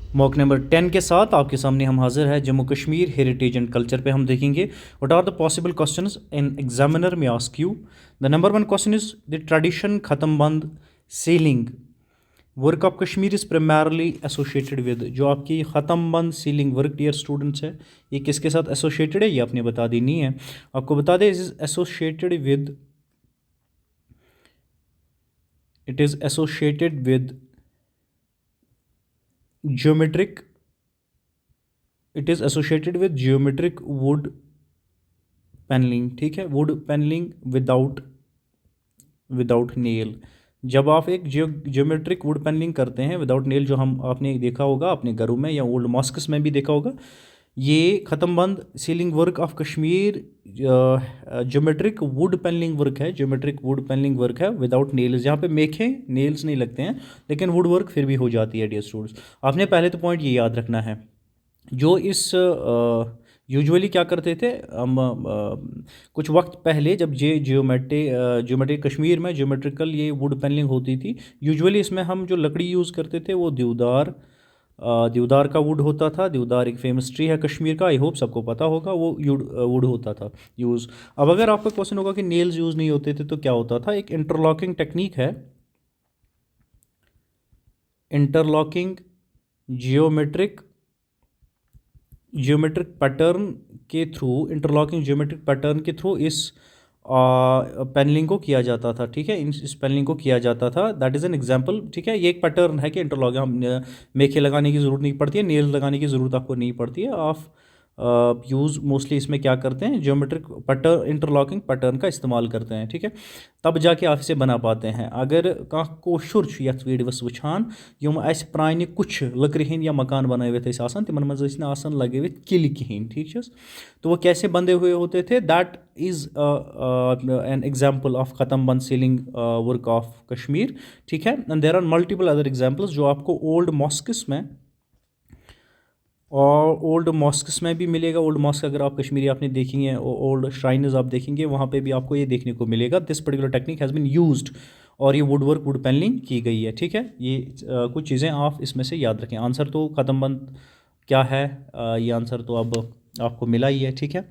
Mock number 10 के साथ आपके सामने हम हाजिर है। Jammu Kashmir heritage and culture पे हम देखेंगे what are the possible questions in examiner में ask you. The number one question is the tradition khatamband ceiling work of Kashmir is primarily associated with. जो आपकी ख़त्म बंद सीलिंग वर्क डियर स्टूडेंट्स है, ये किसके साथ एसोसिएटेड है, ये आपने बता देनी है। आपको बता दें it is associated with geometric it is associated with geometric wood panelling. ठीक है, वुड पैनलिंग विदाउट नेल। जब आप एक ज्योमेट्रिक वुड पैनलिंग करते हैं विदाउट नेल, जो हम आपने देखा होगा अपने घरों में या ओल्ड मॉस्क्स में भी देखा होगा, ये ख़त्म बंद ceiling work of Kashmir geometric wood panelling work है। ज्योमेट्रिक वुड पैनलिंग वर्क है विदाउट नेल्स, जहाँ पे मेखें नेल्स नहीं लगते हैं, लेकिन वुड वर्क फिर भी हो जाती है डियर स्टूडेंट्स। आपने पहले तो पॉइंट ये याद रखना है, जो इस यूजुअली क्या करते थे हम, कुछ वक्त पहले जब ज्योमेट्रिक कश्मीर में ज्योमेट्रिकल ये वुड पैनलिंग होती थी, यूजुअली इसमें हम जो लकड़ी यूज़ करते थे वो देवदार का वुड होता था। देवदार एक फेमस ट्री है कश्मीर का, आई होप सबको पता होगा, वो वुड होता था यूज़। अब अगर आपका क्वेश्चन होगा कि नेल्स यूज़ नहीं होते थे तो क्या होता था, एक इंटरलॉकिंग टेक्निक है, interlocking geometric interlocking geometric pattern के थ्रू इस पैनलिंग को किया जाता था। ठीक है, इस पैनलिंग को किया जाता था, दैट इज़ एन एग्जांपल। ठीक है, ये एक पैटर्न है कि इंटरलॉक, हम मेखे लगाने की ज़रूरत नहीं पड़ती है, नेल्स लगाने की ज़रूरत आपको नहीं पड़ती है। आप यूज़ मोस्टली इसमें क्या करते हैं, ज्योमेट्रिक पैटर्न इंटरलॉकिंग पैटर्न का इस्तेमाल करते हैं। ठीक है, तब जाके आप इसे बना पाते हैं। अगर कह कोशुर यथ वीडियोस वुछान, यम अस प्राने कुछ लकड़ हंद या मकान बनावित आसान, तिमन मज आसान लगित किल कहें। ठीक है, तो वो कैसे बंधे हुए होते थे, that is an example of Khatamband ceiling work of Kashmir. ठीक है, and there are multiple other examples जो आपको ओल्ड मॉस्किस में और ओल्ड मॉस्क्स में भी मिलेगा। ओल्ड मॉस्क अगर आप कश्मीरी आपने देखेंगे, ओल्ड श्राइनर्स आप देखेंगे, वहाँ पे भी आपको ये देखने को मिलेगा, this particular technique has been used, और ये वुड वर्क वुड पैनलिंग की गई है। ठीक है, ये कुछ चीज़ें आप इसमें से याद रखें। आंसर तो ख़त्म बंद क्या है, ये आंसर तो अब आपको मिला ही है। ठीक है,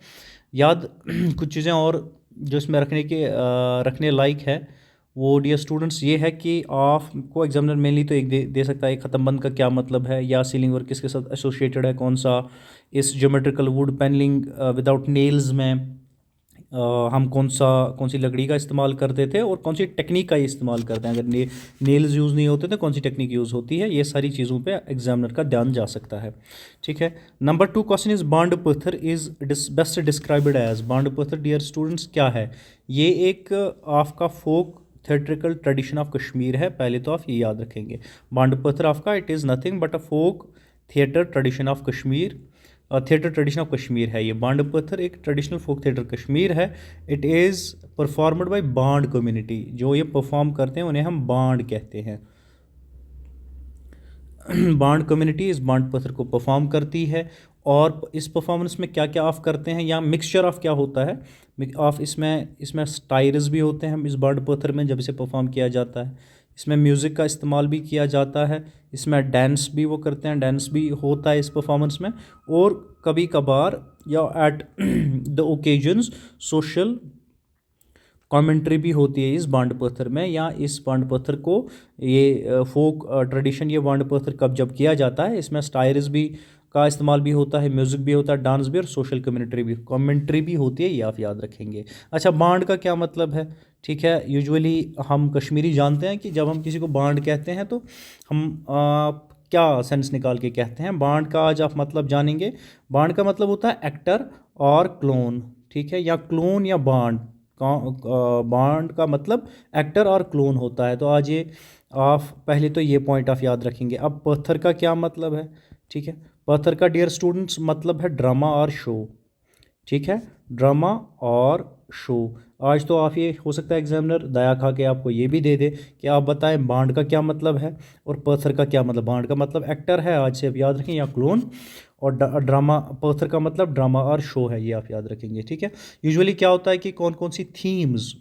याद कुछ चीज़ें और जो इसमें रखने लायक है वो डियर स्टूडेंट्स ये है कि आपको एग्जामिनर मेनली तो एक दे सकता है, ख़त्म बंद का क्या मतलब है, या सीलिंग वर्क किसके साथ एसोसिएटेड है, कौन सा इस geometrical wood panelling without nails में हम कौन सी लकड़ी का इस्तेमाल करते थे, और कौन सी टेक्निक का ये इस्तेमाल करते हैं। अगर नेल्स यूज़ नहीं होते तो कौन सी टेक्निक यूज़ होती है, ये सारी चीज़ों पे एग्जामिनर का ध्यान जा सकता है। ठीक है, number 2 question is Bhand Pather is best described as. Bhand Pather dear students क्या है, ये एक आपका folk theatrical tradition of Kashmir है। पहले तो आप ये याद रखेंगे, बांड पत्थर आपका it is nothing but a folk theatre tradition of Kashmir, theatre tradition of Kashmir है। ये बांड पत्थर एक ट्रेडिशनल फोक थिएटर कश्मीर है। It is performed by Bhand community, जो ये परफॉर्म करते हैं उन्हें हम बांड कहते हैं। बांड कम्युनिटी इस बांड पत्थर को परफॉर्म करती है, और इस परफॉर्मेंस में क्या क्या ऑफ करते हैं, या मिक्सचर ऑफ क्या होता है ऑफ, इसमें स्टाइल्स भी होते हैं इस बांड पत्थर में जब इसे परफॉर्म किया जाता है। इसमें म्यूज़िक का इस्तेमाल भी किया जाता है, इसमें डांस भी वो करते हैं, डांस भी होता है इस परफॉर्मेंस में, और कभी कभार या at the occasions social commentary भी होती है इस बांड पत्थर में। या इस बांड पत्थर को ये फोक ट्रेडिशन, ये बांड पत्थर कब जब किया जाता है, इसमें स्टायर्स भी का इस्तेमाल भी होता है, म्यूज़िक भी होता है, डांस भी, और सोशल कमेंट्री भी होती है, ये आप याद रखेंगे। अच्छा, बांड का क्या मतलब है। ठीक है, यूजुअली हम कश्मीरी जानते हैं कि जब हम किसी को बांड कहते हैं तो हम क्या सेंस निकाल के कहते हैं। बांड का आज आप मतलब जानेंगे। बांड का मतलब होता है एक्टर और क्लोन। ठीक है, या क्लोन या बांड, बांड का मतलब एक्टर और क्लोन होता है। तो आज ये आप पहले तो ये पॉइंट आप याद रखेंगे। अब पत्थर का क्या मतलब है। ठीक है, पत्थर का डियर स्टूडेंट्स मतलब है ड्रामा और शो। ठीक है, ड्रामा और शो। आज तो आप ये हो सकता है एग्जामिनर दया खा के आपको ये भी दे दे कि आप बताएं बांड का क्या मतलब है और पत्थर का क्या मतलब। बांड का मतलब एक्टर है, आज से आप याद रखें, या क्लोन, और ड्रामा, पत्थर का मतलब ड्रामा और शो है, ये आप याद रखेंगे। ठीक है, यूजुअली क्या होता है कि कौन कौन सी थीम्स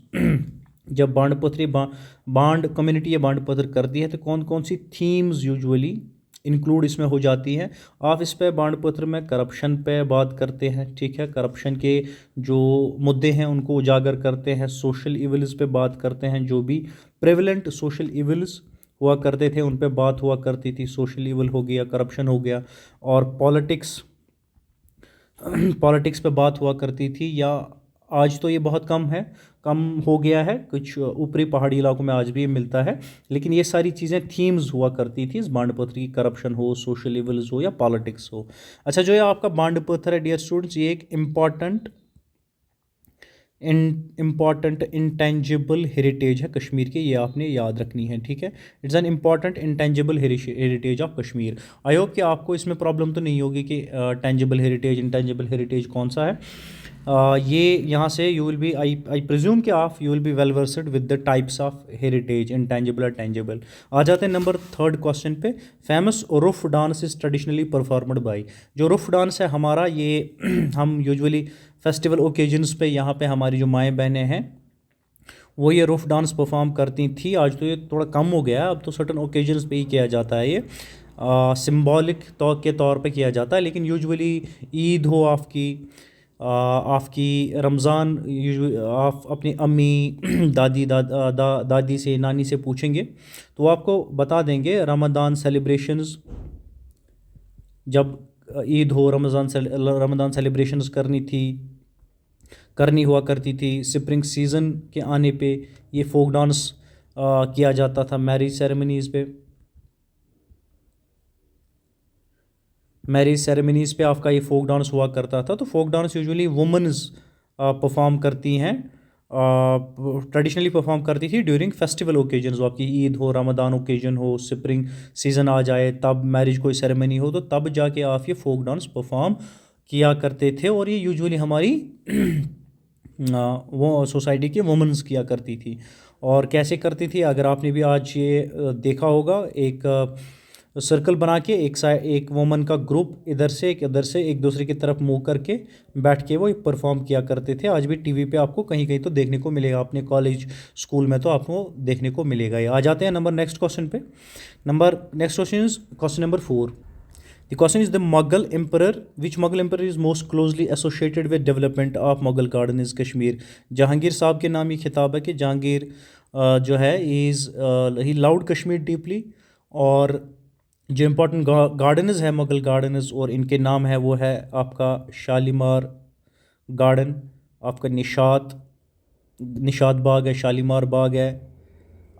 जब बांड कम्युनिटी या बांड पत्थर करती है तो कौन कौन सी थीम्स यूजुअली इंक्लूड इसमें हो जाती है। आप इस पे बांड पत्र में करप्शन पे बात करते हैं, ठीक है, करप्शन के जो मुद्दे हैं उनको उजागर करते हैं, सोशल इविल्स पे बात करते हैं, जो भी प्रेवलेंट सोशल इविल्स हुआ करते थे उन पे बात हुआ करती थी, सोशल इविल हो गया, करप्शन हो गया, और पॉलिटिक्स पॉलिटिक्स पे बात हुआ करती थी। या आज तो ये बहुत कम है, कम हो गया है, कुछ ऊपरी पहाड़ी इलाकों में आज भी ये मिलता है, लेकिन ये सारी चीज़ें थीम्स हुआ करती थी इस बांड पत्र की, करप्शन हो, सोशल इवल्स हो या पॉलिटिक्स हो। अच्छा, जो ये आपका बांड पत्र है डियर स्टूडेंट्स, ये एक इम्पॉर्टेंट इंटेंजिबल हेरिटेज है कश्मीर की, ये आपने याद रखनी है, ठीक है। It's an important intangible heritage of Kashmir. I hope कि आपको इसमें प्रॉब्लम तो नहीं होगी कि टेंजिबल हेरिटेज इंटेंजिबल हेरिटेज कौन सा है। ये यहाँ से you will be, I presume कि आप you will be well versed with the types of heritage, intangible और टेंजिबल। आ जाते हैं नंबर 3 क्वेश्चन पे। Famous Rouf dance is traditionally performed by, जो रुफ डांस है हमारा, ये हम यूजुअली फेस्टिवल ओकेजन्स पे, यहाँ पे हमारी जो माएँ बहनें हैं वो ये रुफ डांस परफॉर्म करती थी। आज तो ये थोड़ा कम हो गया है, अब तो सर्टन ओकेजन्स पे ही किया जाता है, ये सिम्बॉलिक तौर के तौर पे किया जाता है, लेकिन यूजुअली ईद हो आपकी रमज़ान, आप अपनी अम्मी दादी से, नानी से पूछेंगे तो वो आपको बता देंगे। रमज़ान सेलिब्रेशंस, जब ईद हो, रमज़ान सेलिब्रेशंस करनी हुआ करती थी, स्प्रिंग सीज़न के आने पे ये फोक डांस किया जाता था। मैरिज सेरेमनीज़ पे आपका ये फोक डांस हुआ करता था। तो folk dance usually womens perform करती हैं, ट्रेडिशनली परफॉर्म करती थी ड्यूरिंग फेस्टिवल ओकेजन्स, आपकी ईद हो, रमदान ओकेजन हो, स्प्रिंग सीज़न आ जाए, तब मैरिज कोई सेरेमनी हो तो तब जाके आप ये फोक डांस परफॉर्म किया करते थे। और ये यूजुअली हमारी वो सोसाइटी की वुमेन्स किया करती थी। और कैसे करती थी, अगर आपने भी आज ये देखा होगा, एक सर्कल बना के एक वुमन का ग्रुप इधर से एक दूसरे की तरफ मुंह करके बैठ के वो परफॉर्म किया करते थे। आज भी टीवी पे आपको कहीं कहीं तो देखने को मिलेगा, अपने कॉलेज स्कूल में तो आपको देखने को मिलेगा। ये आ जाते हैं नेक्स्ट क्वेश्चन पे। Next question is question number 4। The question is the Mughal emperor. Which Mughal emperor is most closely associated with development of Mughal garden is Kashmir? Jahangir साहब के नाम ये खिताब है कि जहांगीर जो है ही लव्ड कश्मीर डीपली, और जो इम्पोर्टेंट गार्डनज है मुगल गार्डनज और इनके नाम है वो है आपका शालीमार गार्डन, आपका निशात बाग है, शालीमार बाग है,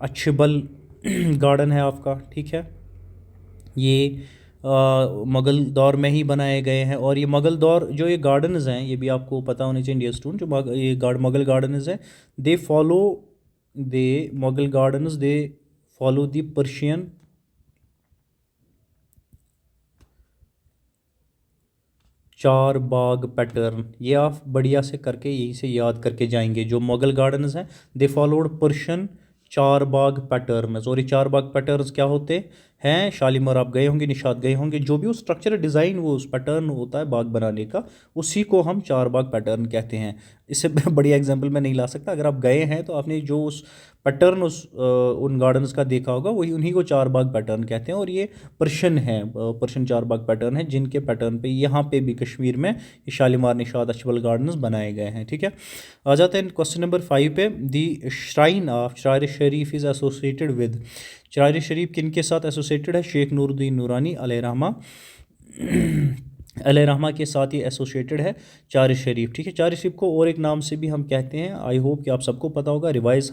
अच्छबल गार्डन है आपका, ठीक है। ये मुग़ल दौर में ही बनाए गए हैं। और ये मुग़ल दौर जो ये गार्डन्स हैं, ये भी आपको पता होने चाहिए इंडिया स्टूडेंट, जो ये मुग़ल गार्डन्स हैं, Mughal gardens they follow the Persian चार बाग पैटर्न। ये आप बढ़िया से करके यहीं से याद करके जाएंगे। जो मुग़ल गार्डन्स हैं दे फॉलोड पर्शियन चार बाग पैटर्न्स। और ये चार बाग पैटर्न्स क्या होते हैं, शालीमार आप गए होंगे, निशात गए होंगे, जो भी वो स्ट्रक्चर डिज़ाइन, वो उस पैटर्न होता है बाग बनाने का, उसी को हम चार बाग पैटर्न कहते हैं। इससे बढ़िया एग्जांपल मैं नहीं ला सकता। अगर आप गए हैं तो आपने जो उस पैटर्न उन गार्डन्स का देखा होगा, वही उन्हीं को चार बाग पैटर्न कहते हैं। और ये पर्शियन है, पर्शियन चार बाग पैटर्न है, जिनके पैटर्न पे यहाँ पे भी कश्मीर में ये शालीमार, निशात, अच्छबल गार्डन्स बनाए गए हैं, ठीक है। आ जाते हैं क्वेश्चन नंबर 5 पे। दी श्राइन ऑफ चार शरीफ इज़ एसोसिएटेड विद। चार शरीफ किन के साथ एसोसिएटेड है? शेख नूरुद्दीन नूरानी अलैहिर्रहमा के साथ ये एसोसिएटेड है चार शरीफ, ठीक है। चार शरीफ को और एक नाम से भी हम कहते हैं, आई होप कि आप सबको पता होगा। Revise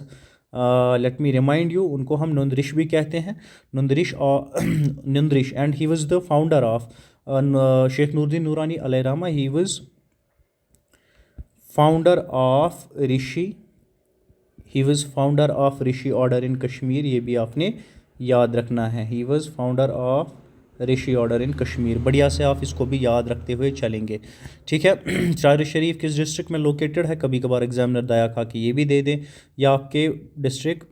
let me remind you, उनको हम नुंदरिश भी कहते हैं, Nundreshi and he was the founder of Sheikh Nooruddin Noorani अलैहिर्रहमा, he was founder of Rishi order in Kashmir. ये भी आपने याद रखना है, he was founder of Rishi order in Kashmir. बढ़िया से आप इसको भी याद रखते हुए चलेंगे, ठीक है। चार शरीफ किस डिस्ट्रिक्ट में लोकेटेड है? कभी कभार एग्जामिनर दया खा के ये भी दे दें, या आपके डिस्ट्रिक्ट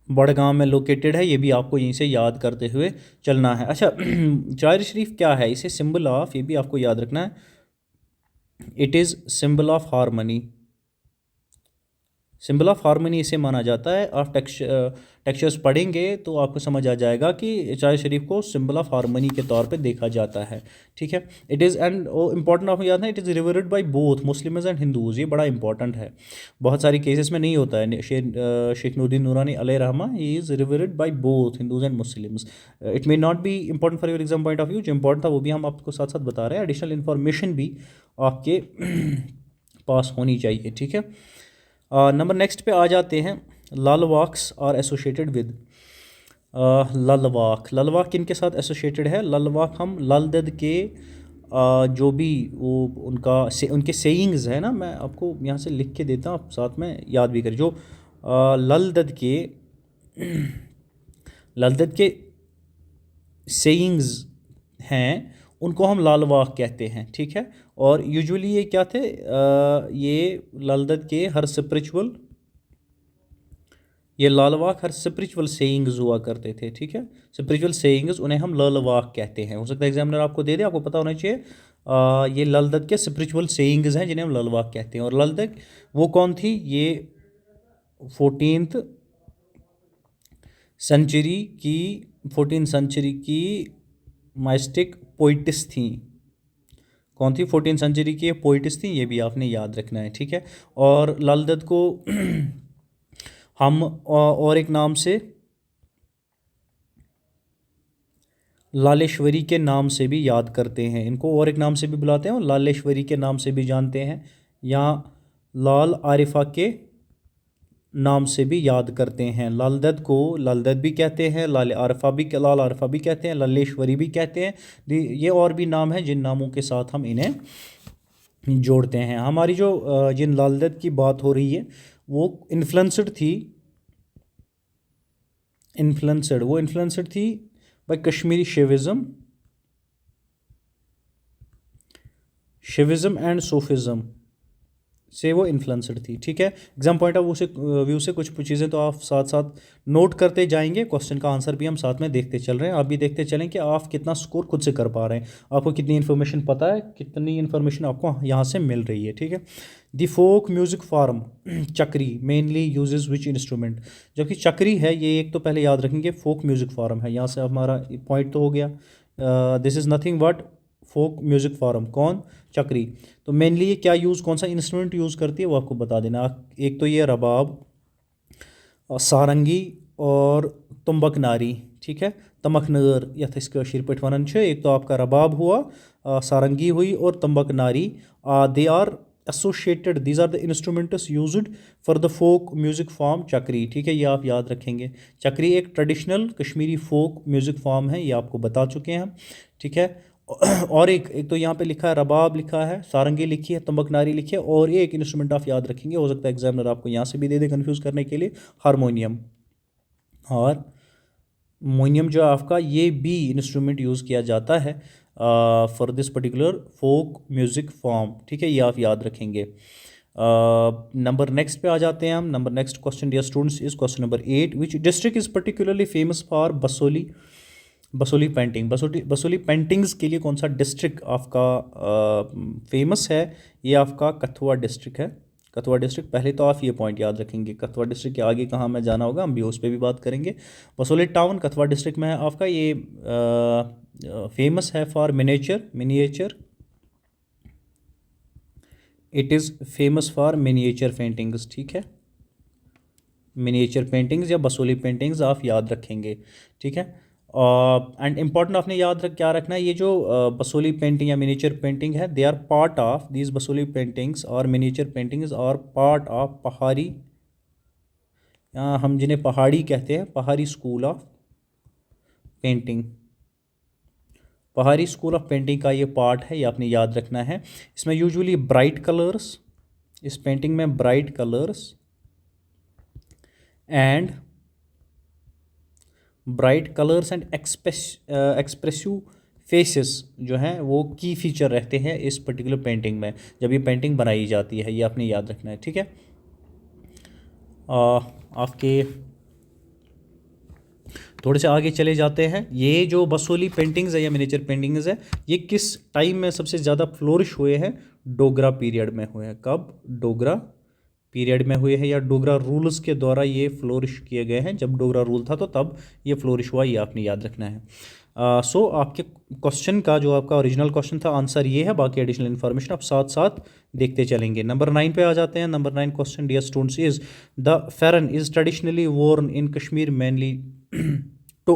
बड़गांव में लोकेटेड है, ये भी आपको यहीं से याद करते हुए चलना है। अच्छा, चार शरीफ क्या है? इसे सिंबल ऑफ, ये भी आपको याद रखना है, it is symbol of harmony, symbol of harmony इसे माना जाता है। आप टेक्सचर्स पढ़ेंगे तो आपको समझ आ जाएगा कि इचारे शरीफ को सिंबल ऑफ हार्मनी के तौर पे देखा जाता है, ठीक है। इट इज़ एंड इंपॉर्टेंट आपको याद है, it is revered by both Muslims and Hindus. ये बड़ा इंपॉर्टेंट है, बहुत सारी केसेस में नहीं होता है। शेख नूरुद्दीन नूरानी अलैहि रहमा, he is revered by both Hindus and Muslims. It may not be important for your exam point of view, जो इंपॉर्टेंट था वो भी हम आपको साथ साथ बता रहे हैं। एडिशनल इन्फॉर्मेशन भी आपके पास होनी चाहिए, ठीक है। नंबर नेक्स्ट पे आ जाते हैं। लाल वाक्स आर एसोसिएटेड विद। ललवाक किन के साथ एसोसिएटेड है? ललवाक हम लाल दद के जो भी वो उनके सेइंग्स है ना, मैं आपको यहाँ से लिख के देता हूँ, आप साथ में याद भी करें। जो लाल दद के लाल दद के सेइंग्स हैं उनको हम लाल वाक कहते हैं, ठीक है। और यूजुअली ये क्या थे, ये लाल दद के ये लाल वाक हर स्पिरिचुअल सेइंग्स हुआ करते थे, ठीक है। स्पिरिचुअल सेइंग्स उन्हें हम लाल वाक कहते हैं। हो सकता है एग्जामिनर आपको दे दे, आपको पता होना चाहिए। ये लाल दद के स्पिरिचुअल सेइंग्स हैं जिन्हें हम लाल वाक कहते हैं। और लाल दद वो कौन थी? ये 14th सेंचुरी की माइस्टिक पोइटिस थी। कौन थी? 14th सेंचुरी की पोइटिस थी, ये भी आपने याद रखना है, ठीक है। और लाल दद को हम और एक नाम से लालेश्वरी के नाम से भी याद करते हैं। इनको और एक नाम से भी बुलाते हैं और लालेश्वरी के नाम से भी जानते हैं, या लाल आरिफा के नाम से भी याद करते हैं। लाल दद को लाल दद भी कहते हैं, लाल आरिफा भी कहते हैं, लालेश्वरी भी कहते हैं। ये और भी नाम हैं जिन नामों के साथ हम इन्हें जोड़ते हैं। हमारी जो जिन लाल दद की बात हो रही है वो इन्फ्लुएंस्ड थी बाय कश्मीरी शिविज़म एंड सूफिज़म से वो इन्फ्लुएंस्ड थी, ठीक है। एग्जाम पॉइंट ऑफ व्यू से कुछ चीज़ें तो आप साथ साथ नोट करते जाएंगे, क्वेश्चन का आंसर भी हम साथ में देखते चल रहे हैं। आप भी देखते चलें कि आप कितना स्कोर खुद से कर पा रहे हैं, आपको कितनी इन्फॉर्मेशन पता है, कितनी इन्फॉर्मेशन आपको यहाँ से मिल रही है, ठीक है। द फोक म्यूज़िक फॉर्म चक्री मेनली यूजेस विच इंस्ट्रूमेंट। जबकि चक्री है ये, एक तो पहले याद रखेंगे फोक म्यूज़िक फॉर्म है, यहाँ से हमारा पॉइंट तो हो गया। This is nothing but folk music form, कौन? चक्री। तो मेनली ये क्या कौन सा इंस्ट्रूमेंट यूज़ करती है वो आपको बता देना। एक तो ये रबाब, सारंगी और तुम्बक नारी, ठीक है। तमखनर यथ कशीर पे वन, एक तो आपका रबाब हुआ, सारंगी हुई और Tumbaknari. They are associated, these are the instruments used for the folk music form Chakri, ठीक है। ये आप याद रखेंगे। चक्री एक traditional Kashmiri folk music form है, ये आपको बता चुके हैं हम, ठीक है। और एक तो यहाँ पे लिखा है रबाब, लिखा है सारंगी, लिखी है तम्बक नारी, लिखी है। और एक इंस्ट्रूमेंट आप याद रखेंगे, हो सकता है एग्जामिनर आपको यहाँ से भी दे दे कन्फ्यूज़ करने के लिए, हारमोनियम। हारमोनियम जो आपका, ये भी इंस्ट्रूमेंट यूज़ किया जाता है for this particular folk music form, ठीक है। ये आप याद रखेंगे। नंबर नेक्स्ट पे आ जाते हैं हम। Number next question dear students is question number 8, which district is particularly famous for Basohli paintings के लिए कौन सा डिस्ट्रिक्ट आपका फेमस है? ये आपका कथुआ डिस्ट्रिक्ट है। कथुआ डिस्ट्रिक्ट, पहले तो आप ये पॉइंट याद रखेंगे। कथुआ डिस्ट्रिक्ट के आगे कहाँ हमें जाना होगा, हम भी उस पर भी बात करेंगे। बसोली टाउन कथुआ डिस्ट्रिक्ट में है आपका। ये फेमस है for miniature. It is famous for miniature paintings, ठीक है। मिनिएचर पेंटिंग्स या बसोली पेंटिंग्स आप याद रखेंगे, ठीक है। एंड इम्पॉर्टेंट आपने क्या रखना है, ये जो बसोली पेंटिंग या मिनिएचर पेंटिंग है, they are part of these Basohli paintings और मिनिएचर पेंटिंग्स और पार्ट ऑफ पहाड़ी, हम जिन्हें पहाड़ी कहते हैं, Pahari school of painting. Pahari school of painting का ये पार्ट है, ये आपने याद रखना है। इसमें यूजुअली ब्राइट कलर्स, इस पेंटिंग में bright colours and expressive faces जो हैं वो की फीचर रहते हैं इस पर्टिकुलर पेंटिंग में, जब ये पेंटिंग बनाई जाती है, ये आपने याद रखना है, ठीक है। आपके थोड़े से आगे चले जाते हैं। ये जो बसोली पेंटिंग्स है या मिनिएचर पेंटिंग्स है, ये किस टाइम में सबसे ज़्यादा फ्लोरिश हुए हैं? डोगरा पीरियड में हुए हैं। कब? डोगरा पीरियड में हुए हैं या डोगरा रूल्स के द्वारा ये फ्लोरिश किए गए हैं, जब डोगरा रूल था तो तब ये फ्लोरिश हुआ, ये आपने याद रखना है। सो आपके क्वेश्चन का जो आपका ओरिजिनल क्वेश्चन था आंसर ये है, बाकी एडिशनल इन्फॉर्मेशन आप साथ साथ देखते चलेंगे। नंबर 9 पे आ जाते हैं। Number 9 question dear students is the pheran is traditionally worn in Kashmir mainly to,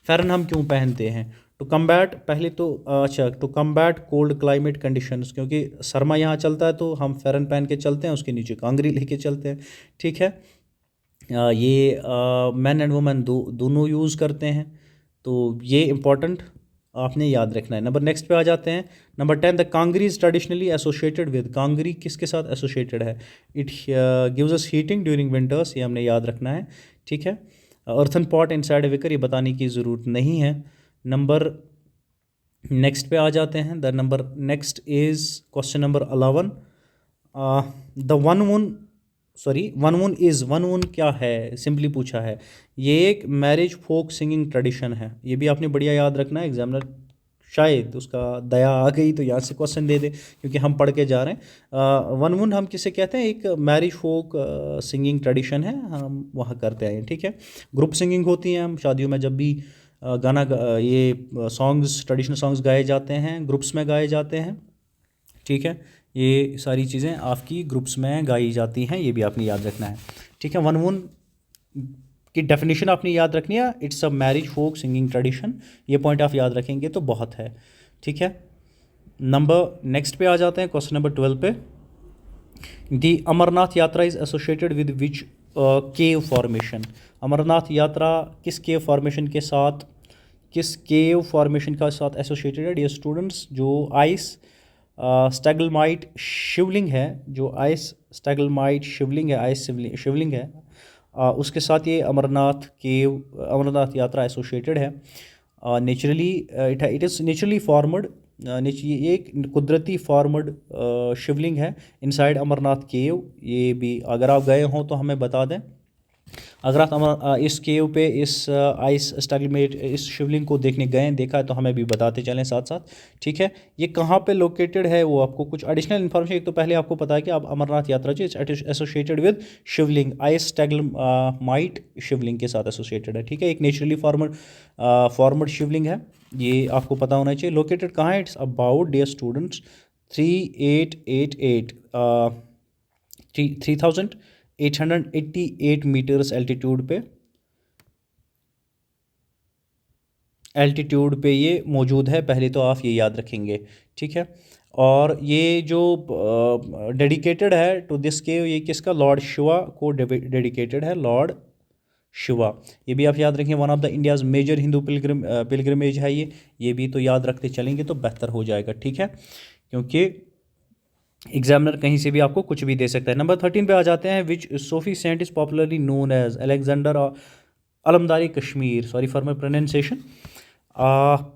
pheran हम क्यों पहनते हैं? टू कम्बैट, पहले तो अच्छा, to combat cold climate conditions, क्योंकि सरमा यहाँ चलता है तो हम फेरन पहन के चलते हैं, उसके नीचे कांगरी लेके चलते हैं, ठीक है। ये मैन एंड वुमेन दोनों यूज़ करते हैं, तो ये इंपॉर्टेंट आपने याद रखना है। नंबर नेक्स्ट पे आ जाते हैं। Number 10 the kangri is traditionally associated with, kangri किसके साथ एसोसिएटेड है? It gives us heating during winters, ये हमने याद रखना है, ठीक है। अर्थन पॉट इनसाइड विकर, ये बताने की ज़रूरत नहीं है। नंबर नेक्स्ट पे आ जाते हैं। The number next is question number 11 the wanvun wanvun क्या है, सिंपली पूछा है। ये एक मैरिज फोक सिंगिंग ट्रेडिशन है, ये भी आपने बढ़िया याद रखना है। एग्जामिनर शायद उसका दया आ गई तो यहाँ से क्वेश्चन दे दे, क्योंकि हम पढ़ के जा रहे हैं। वन वुन हम किसे कहते हैं? एक मैरिज फोक सिंगिंग ट्रेडिशन है, हम वहाँ करते हैं, ठीक है। ग्रुप सिंगिंग होती है, हम शादियों में जब भी ये सॉन्ग्स, ट्रेडिशनल सॉन्ग्स गाए जाते हैं, ग्रुप्स में गाए जाते हैं, ठीक है। ये सारी चीज़ें आपकी ग्रुप्स में गाई जाती हैं, ये भी आपने याद रखना है, ठीक है। वन वुन की डेफिनेशन आपने याद रखनी है, it's a marriage folk singing tradition, ये पॉइंट आप याद रखेंगे तो बहुत है, ठीक है। नंबर नेक्स्ट पे आ जाते हैं, क्वेश्चन नंबर 12 पे। The Amarnath Yatra is associated with which cave formation, Amarnath Yatra किस केव फॉर्मेशन के साथ, किस केव फॉर्मेशन का साथ एसोसिएटेड है? डियर स्टूडेंट्स, जो आइस स्टैगलमाइट शिवलिंग है, जो आइस स्टैगलमाइट शिवलिंग है, आइस शिवलिंग है, उसके साथ ये अमरनाथ यात्रा एसोसिएटेड है। Naturally it is naturally formed, ये एक कुदरती फॉर्मड शिवलिंग है इनसाइड अमरनाथ केव। ये भी अगर आप गए हों तो हमें बता दें, अगर आप इस केव पे, इस आइस स्टैगलमेट, इस शिवलिंग को देखने गए, देखा है तो हमें भी बताते चलें साथ साथ, ठीक है। ये कहाँ पे लोकेटेड है, वो आपको कुछ एडिशनल इन्फॉर्मेशन, एक तो पहले आपको पता है कि आप अमरनाथ यात्रा जो एसोसिएटेड विद शिवलिंग, आइस स्टैगलमाइट शिवलिंग के साथ एसोसिएटेड है, ठीक है। एक नेचुरली फॉर्मड शिवलिंग है, ये आपको पता होना चाहिए। लोकेटेड कहाँ है? It's about dear students 3888 3888 metres altitude पे ये मौजूद है, पहले तो आप ये याद रखेंगे, ठीक है। और ये जो डेडिकेटेड है टू दिस केव, ये किसका? लॉर्ड शिवा को डेडिकेटेड है, लॉर्ड शिवा, ये भी आप याद रखें। One of the India's major Hindu pilgrimage है ये भी तो याद रखते चलेंगे तो बेहतर हो जाएगा, ठीक है, क्योंकि एग्जामिनर कहीं से भी आपको कुछ भी दे सकता है। नंबर 13 पे आ जाते हैं। Which Sufi saint is popularly known as अलेक्जेंडर Alamdari Kashmir, sorry for my pronunciation.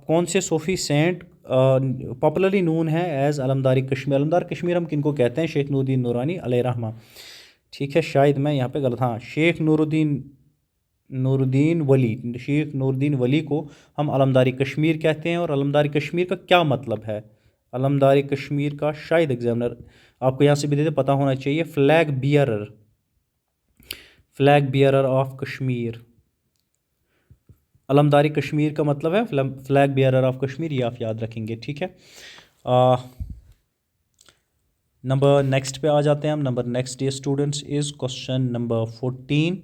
कौन से सूफी सेंट पॉपुलरली नोन है एज अलमदारी कश्मीर? अलमदार कश्मीर हम किनको कहते हैं? शेख नूरुद्दीन नूरानी अलैहिर्रहमा, ठीक है। शायद मैं यहाँ पे गलत, हाँ, शेख नूरुद्दीन वली, शेख नूरुद्दीन वली को हम अलमदारी कश्मीर कहते हैं। और अलमदारी कश्मीर का क्या मतलब है? अलमदारी कश्मीर का शायद एग्जामिनर आपको यहाँ से भी दे पता होना चाहिए, flag bearer of Kashmir. Alamdari Kashmir का मतलब है फ्लैग बियरर ऑफ कश्मीर, ये आप याद रखेंगे, ठीक है। नंबर नेक्स्ट पे आ जाते हैं हम। Number next dear students is question number 14।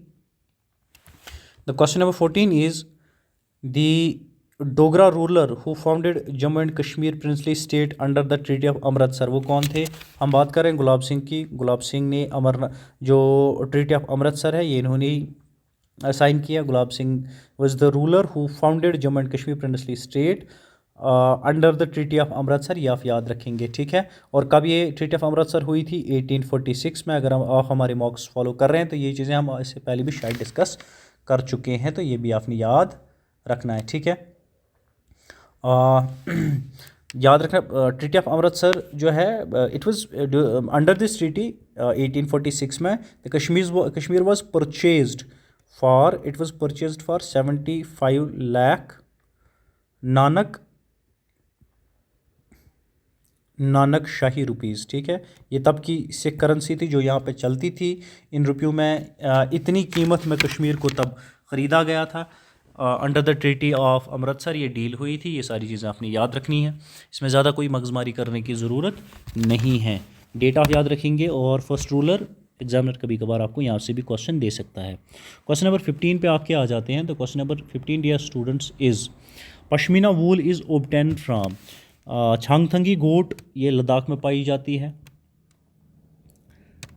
The question number 14 is the Dogra ruler who founded Jammu and Kashmir princely state under the treaty of Amritsar, वो कौन थे? हम बात करें गुलाब सिंह की। गुलाब सिंह ने जो ट्रीटी ऑफ अमृतसर है ये इन्होंने साइन किया। Gulab Singh was the ruler who founded Jammu and Kashmir princely state under the treaty of Amritsar, ये आप याद रखेंगे, ठीक है। और कब ये ट्रीटी ऑफ अमृतसर हुई थी? 1846 में। अगर आप हमारे मॉक्स फॉलो कर रहे हैं तो ये चीज़ें हम इससे पहले भी शायद डिस्कस कर चुके हैं, तो ये भी आपने याद रखना है, ठीक है। याद रखना, ट्रीटी ऑफ अमृतसर जो है, it was under this treaty 1846 में the Kashmir was purchased for, it was purchased for 75 lakh Nanak Nanak shahi rupees, ठीक है। ये तब की सिख करेंसी थी जो यहाँ पे चलती थी। इन रुपयों में इतनी कीमत में कश्मीर को तब ख़रीदा गया था। Under the treaty of Amritsar ये डील हुई थी। ये सारी चीज़ें आपने याद रखनी है, इसमें ज़्यादा कोई मगजमारी करने की ज़रूरत नहीं है। डेट ऑफ याद रखेंगे और फर्स्ट रूलर एग्जामिनर कभी कभार आपको यहाँ से भी क्वेश्चन दे सकता है। क्वेश्चन नंबर 15 पे आके आ जाते हैं। तो question number 15 dear students is pashmina wool is obtained from. Changthangi goat ये लद्दाख में पाई जाती है।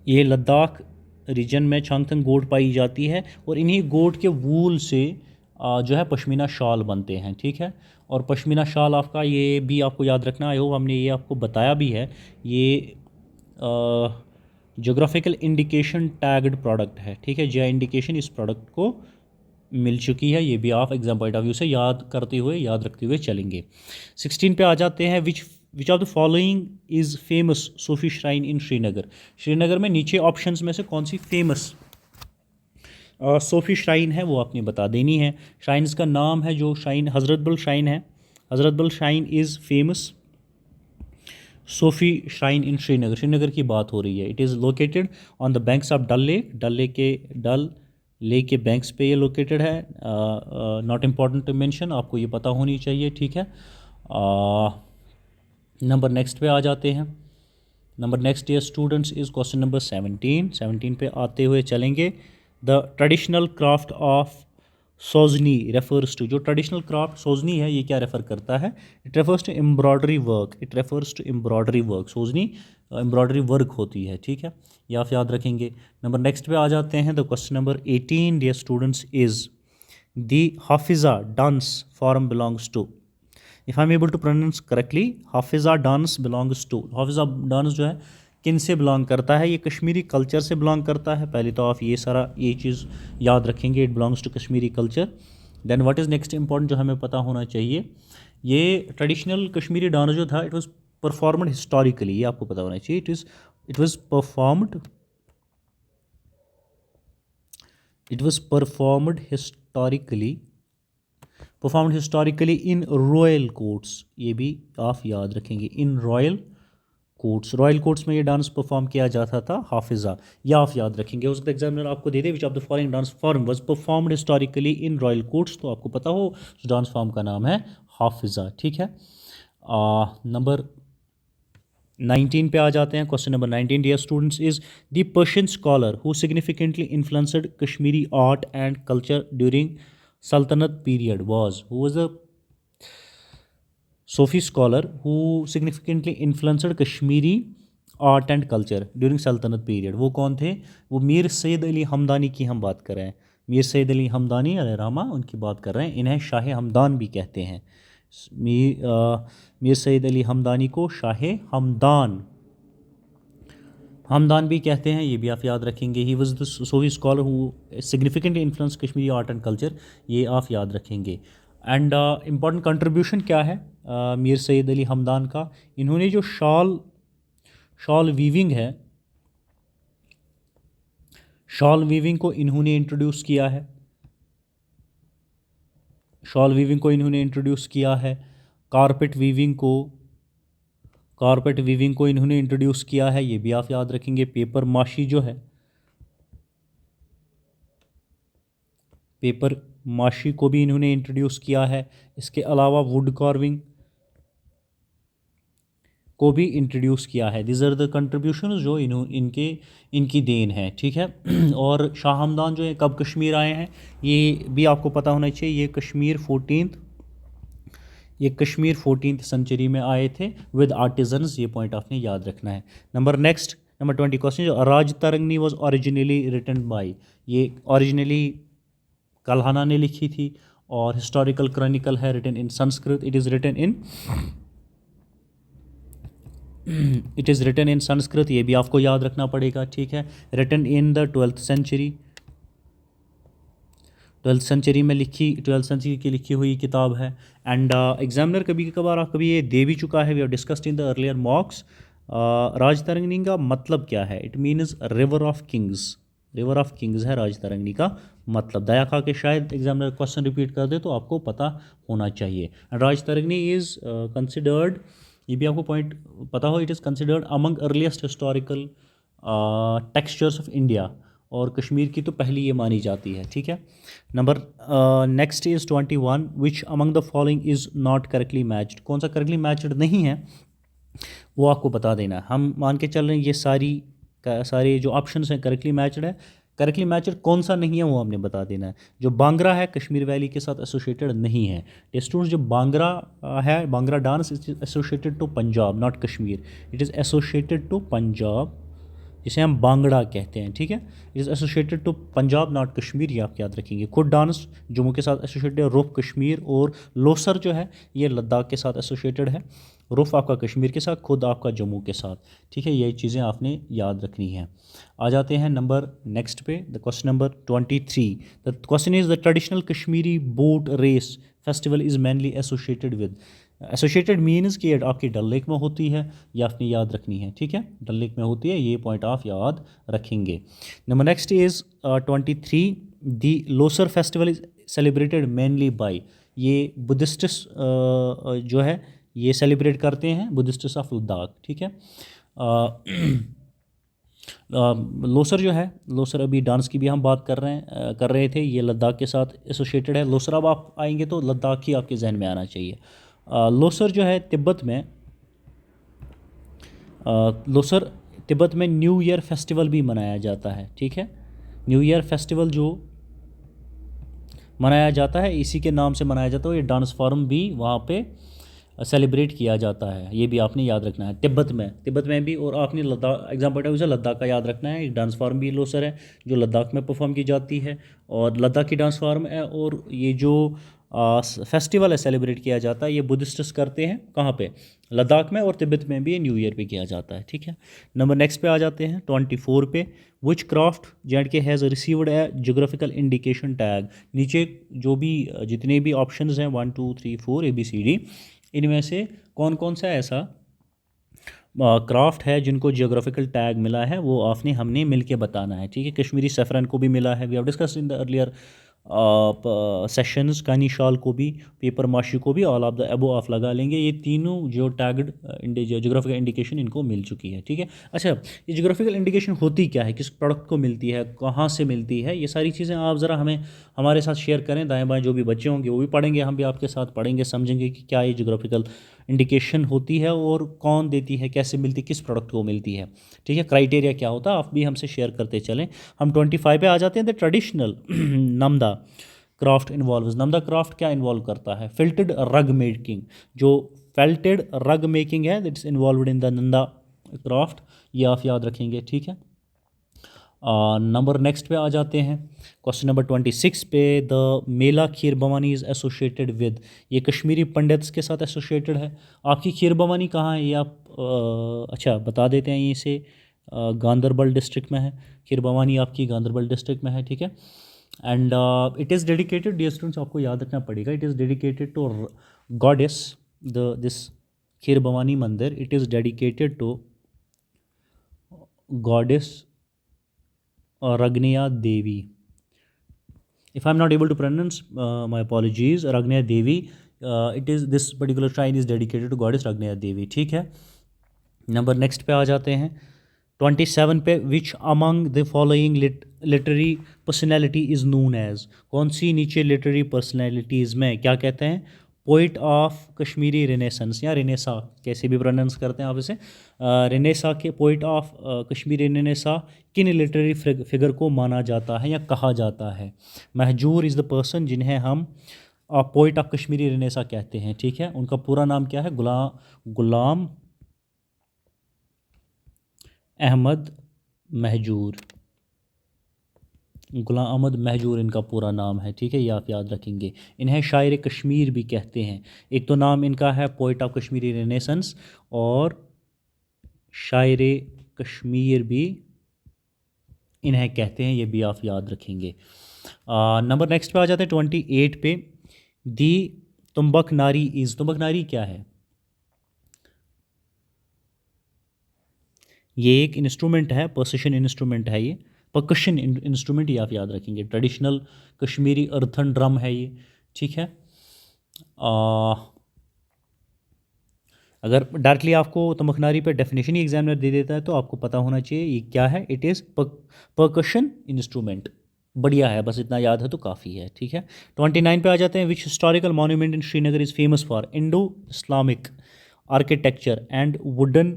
ये लद्दाख रीजन में छांगथंग गोट पाई जाती है और इन्हीं गोट के वूल से जो है पश्मीना शाल बनते हैं, ठीक है। और पश्मीना शाल आपका ये भी आपको याद रखना, आई होप हमने ये आपको बताया भी है, ये जोग्राफिकल इंडिकेशन टैग्ड प्रोडक्ट है, ठीक है। जीआई इंडिकेशन इस प्रोडक्ट को मिल चुकी है। ये भी आप एग्जाम पॉइंट ऑफ व्यू से याद करते हुए, याद रखते हुए चलेंगे। 16 पे आ जाते हैं। Which of the following is famous Sufi shrine in Srinagar. Srinagar में नीचे ऑप्शंस में से कौन सी फेमस सूफी श्राइन है वो आपने बता देनी है। श्राइन्स का नाम है, जो श्राइन हज़रत बल श्राइन है। Hazratbal shrine is famous Sufi shrine in Srinagar. Srinagar की बात हो रही है। It is located on the banks of Dal lake. Dal lake के बैंक्स पे ये लोकेटेड है। नॉट इम्पॉर्टेंट टू मेंशन, आपको ये पता होनी चाहिए, ठीक है। नंबर नेक्स्ट पे आ जाते हैं। Number next dear students is question number 17 पे आते हुए चलेंगे। The traditional craft of Sozni refers to. जो ट्रेडिशनल क्राफ्ट सोजनी है ये क्या रेफ़र करता है? It refers to embroidery work. It refers to embroidery work. Sozni embroidery work होती है, ठीक है। ये आप याद रखेंगे। नंबर नेक्स्ट पे आ जाते हैं। The question number 18 dear students is the Hafiza dance form belongs to. If I am able to pronounce correctly, Hafiza dance belongs to. Hafiza dance जो है किन से बिलोंग करता है? ये कश्मीरी कल्चर से बिलोंग करता है। पहले तो आप ये चीज़ याद रखेंगे, it belongs to Kashmiri culture. Then what is next important जो हमें पता होना चाहिए, ये ट्रेडिशनल कश्मीरी डांस जो था इट वाज परफॉर्मड हिस्टोरिकली। ये आपको पता होना चाहिए। It was performed historically in royal courts. ये भी आप याद रखेंगे, इन रॉयल कोर्ट्स में ये डांस परफॉर्म किया जाता था, हाफिज़ा। या आप याद रखेंगे। हो सकता है एग्जामिनर आपको दे दे which of the following dance form was performed historically in royal courts, तो आपको पता हो उस डांस फॉर्म का नाम है हाफिज़ा, ठीक है। नंबर 19 पे आ जाते हैं। Question number 19 dear students is the Persian scholar who significantly influenced Kashmiri art and culture during सल्तनत period was. Who was the Sufi scholar who significantly influenced Kashmiri art and culture during सल्तनत period. वो कौन थे? वो मीर सैयद अली हमदानी की हम बात कर रहे हैं। मीर सैयद अली हमदानी अलैहिर्रहमा उनकी बात कर रहे हैं। इन्हें शाह हमदान भी कहते हैं। मीर सैयद अली हमदानी को शाह हमदान भी कहते हैं। ये भी आप याद रखेंगे। He was the Sufi scholar who significantly influence Kashmiri art and culture. ये आप याद रखेंगे। एंड इम्पॉर्टेंट कंट्रीब्यूशन क्या है मीर सैयद अली हमदान का? इन्होंने जो शॉल वीविंग है, शॉल वीविंग को इन्होंने इंट्रोड्यूस किया है। कारपेट वीविंग को इन्होंने इंट्रोड्यूस किया है। ये भी आप याद रखेंगे। पेपर माशी को भी इन्होंने इंट्रोड्यूस किया है। इसके अलावा वुड कार्विंग को भी इंट्रोड्यूस किया है। दिस आर द कंट्रीब्यूशंस जो इनकी देन है, ठीक है। और शाह हमदान जो है कब कश्मीर आए हैं ये भी आपको पता होना चाहिए। ये कश्मीर 14th सेंचुरी में आए थे विद आर्टिजन्स। ये पॉइंट आपने याद रखना है। नंबर 20 क्वेश्चन, जो Rajatarangini was originally written by. ये ओरिजिनली कल्हाना ने लिखी थी और हिस्टोरिकल क्रॉनिकल है, written in Sanskrit. It is written in Sanskrit. ये भी आपको याद रखना पड़ेगा, ठीक है। Written in the 12th century की लिखी हुई किताब है। एंड एग्जामिनर कभी ये दे भी चुका है। We have discussed in the earlier mocks. Rajatarangini का मतलब क्या है? It means river of kings है राज तरंगनी का मतलब। दया खा के शायद एग्जामिनर क्वेश्चन रिपीट कर दे तो आपको पता होना चाहिए। राज तरंगनी इज़ कंसिडर्ड ये भी आपको पॉइंट पता हो, it is considered among earliest historical textures of India, और कश्मीर की तो पहली ये मानी जाती है, ठीक है। Number next is 21, which among the following is not correctly matched, कौन सा करेक्टली मैच्ड नहीं है वो आपको बता देना है। हम मान के चल रहे हैं ये सारे जो ऑप्शंस हैं करेक्टली मैच्ड है, करेक्टली मैच्ड कौन सा नहीं है वो हमने बता देना है। जो बांग्रा है कश्मीर वैली के साथ एसोसिएटेड नहीं है। स्टूडेंट्स, जो बांग्रा है, Bhangra dance is associated to Punjab not Kashmir, it is associated to Punjab, जिसे हम बांगड़ा कहते हैं, ठीक है। It is associated to Punjab not Kashmir, ये आप याद रखेंगे। खुद डांस जम्मू के साथ एसोसिएटेड है, रुफ कश्मीर, और लोसर जो है ये लद्दाख के साथ एसोसिएटेड है। रुफ आपका कश्मीर के साथ, खुद आपका जम्मू के साथ, ठीक है। ये चीज़ें आपने याद रखनी है। आ जाते हैं नंबर नेक्स्ट पे, the question number 23। The question is the traditional Kashmiri boat race festival is mainly associated with, associated means कि आपकी डल लेक में होती है, ये आपने याद रखनी है, ठीक है। डल लेक में होती है, ये पॉइंट आप याद रखेंगे। Number next is 23, the Losar festival is celebrated mainly by, ये बुद्धिस्ट्स जो है ये सेलिब्रेट करते हैं, बुद्धिस्ट्स ऑफ लद्दाख, ठीक है। लोसर जो है, लोसर अभी डांस की भी हम बात कर रहे थे, ये लद्दाख के साथ एसोसिएटेड है। लोसर अब आप आएंगे तो लद्दाख ही आपके जहन में आना चाहिए। लोसर जो है तिब्बत में, लोसर तिब्बत में न्यू ईयर फेस्टिवल भी मनाया जाता है, ठीक है। न्यू ईयर फेस्टिवल जो मनाया जाता है इसी के नाम से मनाया जाता है, ये डांस फॉर्म भी वहाँ पे सेलिब्रेट किया जाता है, ये भी आपने याद रखना है। तिब्बत में भी, और आपने लद्दाख एग्जाम्पल है उसे लद्दाख का याद रखना है। एक डांस फॉर्म भी लोसर है जो लद्दाख में परफॉर्म की जाती है, और लद्दाख की डांस फॉर्म है। और ये जो फेस्टिवल है सेलिब्रेट किया जाता है, ये बुद्धिस्ट्स करते हैं कहाँ पे, लद्दाख में, और तिब्बत में भी ये न्यू ईयर पे किया जाता है, ठीक है। नंबर नेक्स्ट पे आ जाते हैं 24 पे, which craft J&K has received a geographical indication tag. नीचे जो भी जितने भी ऑप्शंस हैं 1 2 3 4 ABCD, इनमें से कौन कौन सा ऐसा क्राफ्ट है जिनको जियोग्राफिकल टैग मिला है, वो हमने मिल के बताना है, ठीक है। कश्मीरी सफ़रन को भी मिला है, we have discussed in the earlier sessions. Kani shawl को भी, पेपर माशी को भी, ऑल ऑफ द अबो आप लगा लेंगे। ये तीनों जो टैग्ड जियोग्राफिकल इंडिकेशन इनको मिल चुकी है, ठीक है। अच्छा, ये जियोग्राफिकल इंडिकेशन होती क्या है, किस प्रोडक्ट को मिलती है, कहाँ से मिलती है, ये सारी चीज़ें आप ज़रा हमें हमारे साथ शेयर करें। दाएँ बाएँ जो भी बच्चे होंगे वो भी पढ़ेंगे, हम भी आपके साथ पढ़ेंगे, समझेंगे कि क्या ये जियोग्राफिकल इंडिकेशन होती है और कौन देती है, कैसे मिलती है, किस प्रोडक्ट को मिलती है, ठीक है। क्राइटेरिया क्या होता है आप भी हमसे शेयर करते चलें। हम 25 पे आ जाते हैं। The traditional Namda craft involves, Namda craft क्या इन्वॉल्व करता है, फिल्टेड रग मेकिंग, जो फेल्टेड रग मेकिंग है that's involved in the Nanda craft, ये आप याद रखेंगे, ठीक है। नंबर नेक्स्ट पे आ जाते हैं, क्वेश्चन नंबर 26 पे, the Mela kheer Bhavani is associated with, ये कश्मीरी पंडित्स के साथ एसोसिएटेड है। आपकी खीर भवानी कहाँ है ये आप अच्छा बता देते हैं, ये से गांदरबल डिस्ट्रिक्ट में है। खीर भवानी आपकी गांदरबल डिस्ट्रिक्ट में है, ठीक है। And it is dedicated, dear students आपको याद रखना पड़ेगा, it is dedicated to goddess, this Kheer Bhavani Mandir, it is dedicated to goddess Ragneya Devi. If I'm not able to pronounce, my apologies. Ragneya Devi, it is, this particular shrine is dedicated to goddess Ragneya Devi, ठीक है। Number next पे आ जाते हैं 27 पे, which among the following literary personality is known as, कौन सी नीचे लिटरेरी पर्सनैलिटीज़ में क्या कहते हैं, पोइट ऑफ कश्मीरी रेनेसेंस, या रेनेसा कैसे भी प्रोनाउंस करते हैं आप इसे, रेनेसा के पोइट ऑफ कश्मीरी रेनेसा किन लिटरेरी फिगर को माना जाता है या कहा जाता है। महजूर इज़ द पर्सन जिन्हें हम पोइट ऑफ कश्मीरी रेनेसा कहते हैं, ठीक है। उनका पूरा नाम क्या है, गुलाम अहमद महजूर, गुलाम अहमद महजूर इनका पूरा नाम है, ठीक है, ये आप याद रखेंगे। इन्हें शायर कश्मीर भी कहते हैं, एक तो नाम इनका है पोइट ऑफ कश्मीरी रेनेसेंस, और शायर कश्मीर भी इन्हें कहते हैं, ये भी आप याद रखेंगे। नंबर नेक्स्ट पे आ जाते हैं 28 पे, दी तुम्बक नारी इज़, तुम्बक नारी क्या है, ये एक इंस्ट्रूमेंट है, पर्कशन इंस्ट्रूमेंट है, ये पर्कशन इंस्ट्रूमेंट, ये आप याद रखेंगे। ट्रेडिशनल कश्मीरी अर्थन ड्रम है ये, ठीक है। अगर डायरेक्टली आपको तमखनारी पे डेफिनेशन ही एग्जामिनर दे देता है तो आपको पता होना चाहिए ये क्या है। It is percussion instrument. बढ़िया है, बस इतना याद है तो काफ़ी है। ठीक है, 29 पे आ जाते हैं। विच historical monument in Srinagar is famous for Indo Islamic architecture and wooden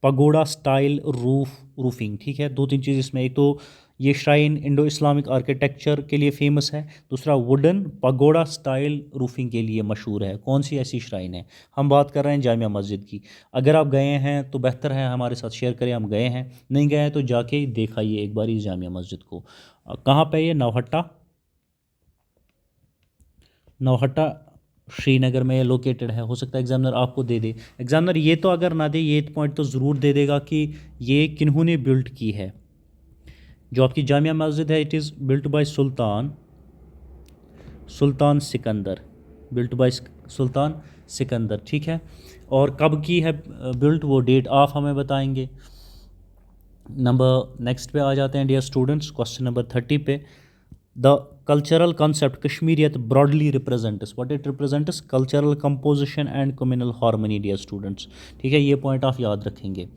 pagoda style roofing. ठीक है, दो तीन चीज़ इसमें, एक तो ये श्राइन इंडो इस्लामिक आर्किटेक्चर के लिए फेमस है, दूसरा वुडन पगोडा स्टाइल रूफिंग के लिए मशहूर है। कौन सी ऐसी श्राइन है? हम बात कर रहे हैं जामिया मस्जिद की। अगर आप गए हैं तो बेहतर है हमारे साथ शेयर करें, हम गए हैं, नहीं गए हैं तो जाके देखाइए एक बार इस जामिया मस्जिद को। कहाँ पे ये? नौहट्टा, नौहट्टा श्रीनगर में लोकेटेड है। हो सकता है एग्जामिनर आपको दे दे। एग्जामिनर ये तो अगर ना दे, ये पॉइंट तो ज़रूर दे देगा कि ये किन्होंने बिल्ट की है। जो आपकी जामिया मस्जिद है, it is built by Sultan Sikandar, built by Sultan Sikandar. ठीक है, और कब की है बिल्ट, वो डेट आप हमें बताएंगे। नंबर नेक्स्ट पे आ जाते हैं डियर स्टूडेंट्स, क्वेश्चन नंबर 30 पे। The cultural concept Kashmiriyat broadly represents, what it represents? Cultural composition and communal harmony dear students. ठीक है, ये पॉइंट आप याद रखेंगे।